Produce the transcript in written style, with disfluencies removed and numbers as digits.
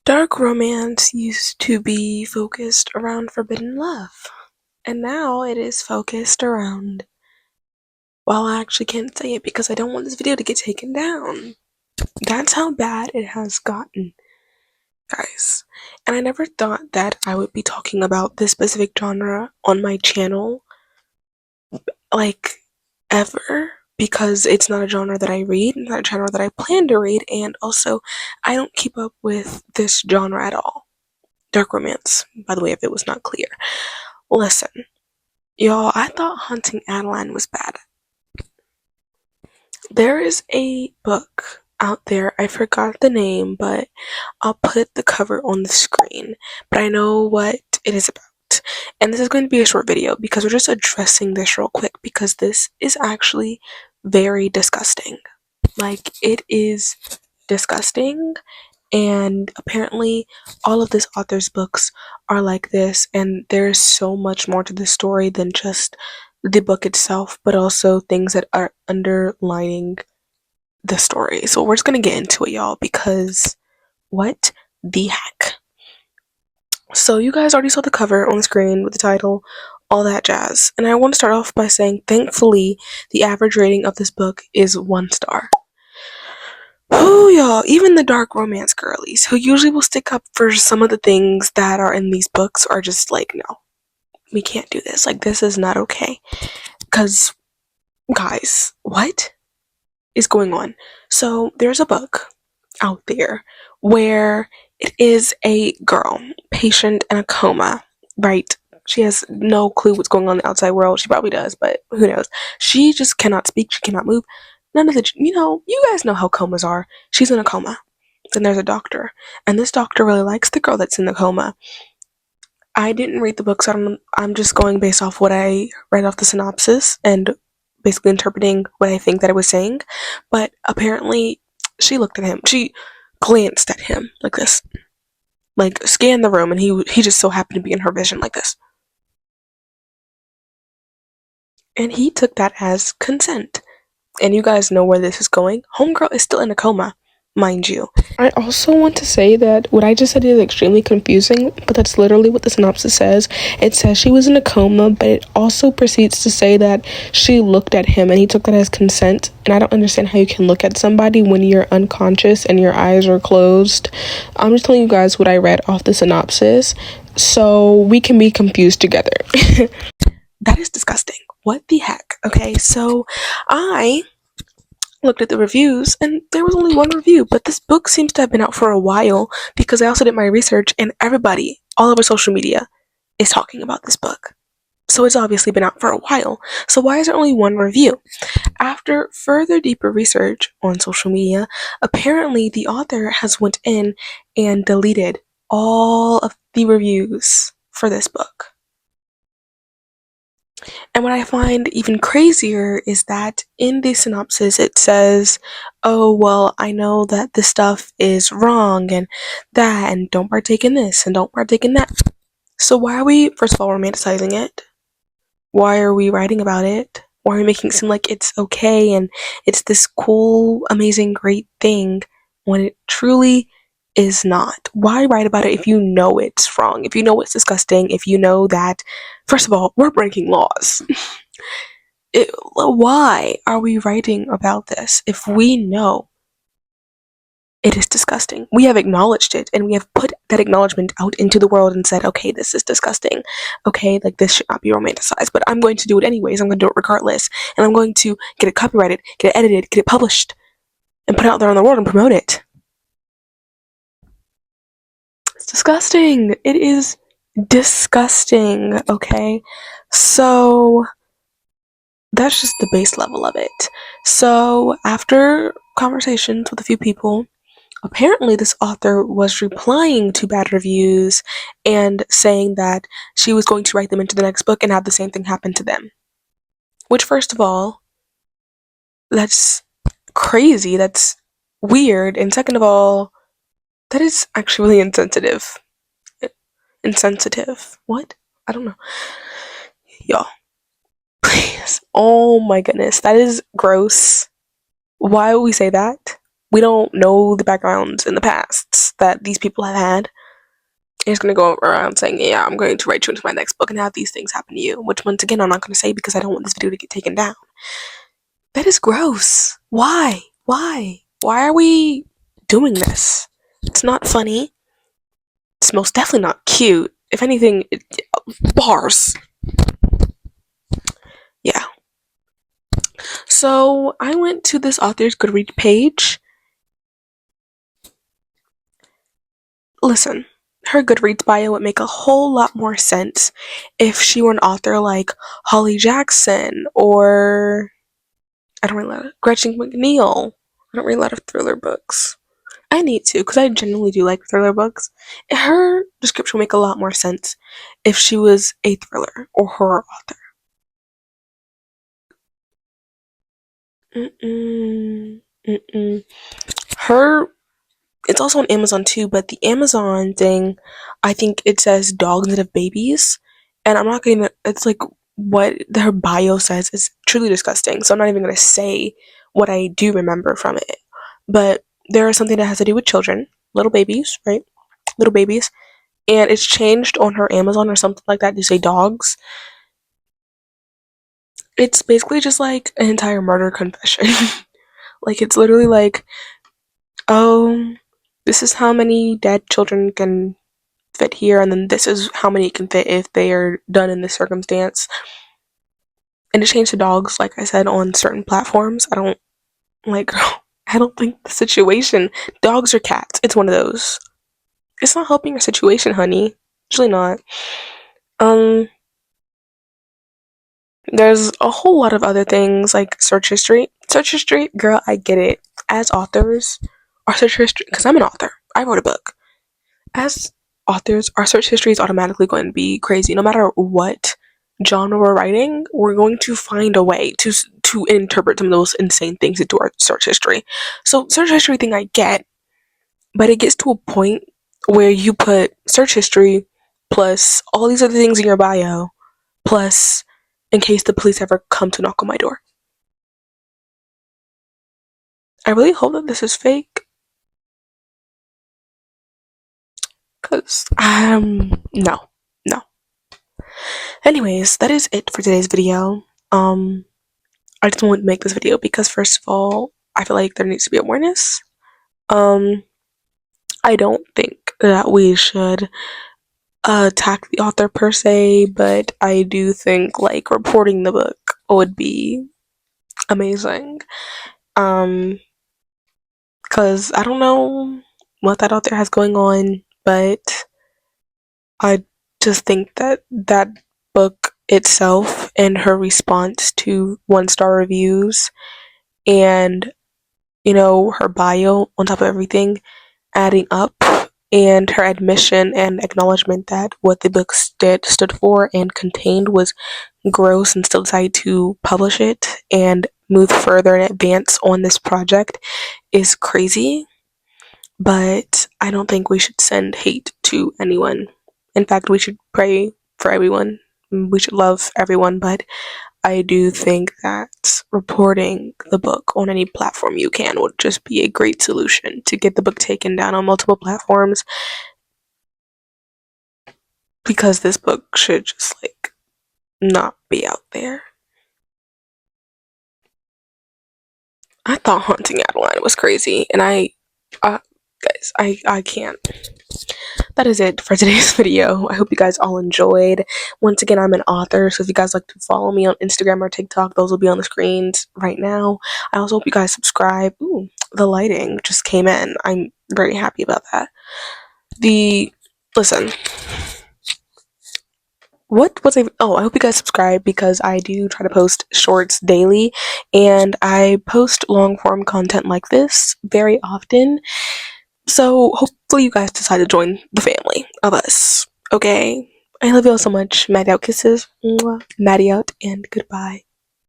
Dark romance used to be focused around forbidden love, and now it is focused around. Well, I actually can't say it because I don't want this video to get taken down. That's how bad it has gotten, guys. And I never thought that I would be talking about this specific genre on my channel, like, ever. Because it's not a genre that I read, not a genre that I plan to read, and also, I don't keep up with this genre at all. Dark romance, by the way, if it was not clear. Listen, y'all, I thought Haunting Adeline was bad. There is a book out there, I forgot the name, but I'll put the cover on the screen. But I know what it is about. And this is going to be a short video because we're just addressing this real quick because this is actually very disgusting. Like, it is disgusting. And apparently, all of this author's books are like this, and there's so much more to the story than just the book itself, but also things that are underlining the story. So we're just gonna get into it, y'all, because what the heck? So you guys already saw the cover on the screen with the title, all that jazz. And I want to start off by saying, thankfully, the average rating of this book is 1 star. Oh, y'all, even the dark romance girlies, who usually will stick up for some of the things that are in these books, are just like, no, we can't do this. Like, this is not okay. Because, guys, what is going on? So, there's a book out there where it is a girl, patient in a coma, right? She has no clue what's going on in the outside world. She probably does, but who knows? She just cannot speak. She cannot move. None of the, you guys know how comas are. She's in a coma. Then there's a doctor. And this doctor really likes the girl that's in the coma. I didn't read the book, so I'm just going based off what I read off the synopsis and basically interpreting what I think that it was saying. But apparently, she looked at him. She glanced at him like this. Like, scanned the room, and he just so happened to be in her vision like this. And he took that as consent. And you guys know where this is going. Homegirl is still in a coma, mind you. I also want to say that what I just said is extremely confusing, but that's literally what the synopsis says. It says she was in a coma, but it also proceeds to say that she looked at him and he took that as consent. And I don't understand how you can look at somebody when you're unconscious and your eyes are closed. I'm just telling you guys what I read off the synopsis so we can be confused together. That is disgusting. What the heck? Okay, so I looked at the reviews and there was only one review, but this book seems to have been out for a while because I also did my research and everybody all over social media is talking about this book. So it's obviously been out for a while. So why is there only one review? After further deeper research on social media, apparently the author has went in and deleted all of the reviews for this book. And what I find even crazier is that in the synopsis it says, oh, well, I know that this stuff is wrong and that, and don't partake in this and don't partake in that. So why are we, first of all, romanticizing it? Why are we writing about it? Why are we making it seem like it's okay and it's this cool, amazing, great thing when it truly is not? Why write about it if you know it's wrong, if you know it's disgusting, if you know that, first of all, we're breaking laws? Why are we writing about this if we know it is disgusting? We have acknowledged it and we have put that acknowledgement out into the world and said, okay, this is disgusting. Okay, like, this should not be romanticized, but I'm going to do it anyways. I'm going to do it regardless. And I'm going to get it copyrighted, get it edited, get it published, and put it out there in the world and promote it. It's disgusting. It is disgusting, okay? So that's just the base level of it. So after conversations with a few people, apparently this author was replying to bad reviews and saying that she was going to write them into the next book and have the same thing happen to them. Which, first of all, that's crazy, that's weird, and second of all, that is actually really insensitive. Insensitive? What? I don't know. Y'all, please. Oh my goodness, that is gross. Why would we say that? We don't know the backgrounds in the past that these people have had. It's going to go around saying, yeah, I'm going to write you into my next book and have these things happen to you, which once again, I'm not going to say because I don't want this video to get taken down. That is gross. Why? Why? Why are we doing this? It's not funny. It's most definitely not cute. If anything, bars. Yeah. So I went to this author's Goodreads page. Listen, her Goodreads bio would make a whole lot more sense if she were an author like Holly Jackson or I don't read a lot of Gretchen McNeil. I don't read a lot of thriller books. I need to because I genuinely do like thriller books. Her description would make a lot more sense if she was a thriller or horror author. Her, it's also on Amazon too, but the Amazon thing, I think it says dogs that have babies, and I'm not gonna. It's like what her bio says is truly disgusting. So I'm not even gonna say what I do remember from it. But there is something that has to do with children, little babies, right? Little babies, and it's changed on her Amazon or something like that to say dogs. It's basically just like an entire murder confession. Like it's literally like, oh, this is how many dead children can fit here, and then this is how many can fit if they are done in this circumstance. And to change to dogs, like I said, on certain platforms, I don't like. I don't think the situation. Dogs or cats. It's one of those. It's not helping your situation, honey. It's really not. Um, there's a whole lot of other things like search history. Search history, girl, I get it. As authors, our search history, because I'm an author, I wrote a book. As authors, our search history is automatically going to be crazy. No matter what genre we're writing, we're going to find a way to interpret some of those insane things into our search history. So search history thing I get, but it gets to a point where you put search history plus all these other things in your bio plus in case the police ever come to knock on my door. I really hope that this is fake. Cause no. No. Anyways, that is it for today's video. I just wanted to make this video because first of all, I feel like there needs to be awareness. Um I don't think that we should attack the author per se, but I do think like reporting the book would be amazing. Because I don't know what that author has going on, but I just think that that book itself and her response to 1-star reviews and, you know, her bio on top of everything adding up and her admission and acknowledgement that what the book stood for and contained was gross and still decided to publish it and move further and advance on this project is crazy. But I don't think we should send hate to anyone. In fact, we should pray for everyone. We should love everyone, but I do think that reporting the book on any platform you can would just be a great solution to get the book taken down on multiple platforms, because this book should just like not be out there. I thought Haunting Adeline was crazy, and guys, I can't. That is it for today's video. I hope you guys all enjoyed. Once again, I'm an author, so if you guys like to follow me on Instagram or TikTok, those will be on the screens right now. I also hope you guys subscribe. Ooh, the lighting just came in. I'm very happy about that. Listen. What was I? Oh, I hope you guys subscribe because I do try to post shorts daily, and I post long form content like this very often. So hopefully you guys decide to join the family of us. Okay? I love you all so much. Maddie out kisses. Mwah. Maddie out and goodbye.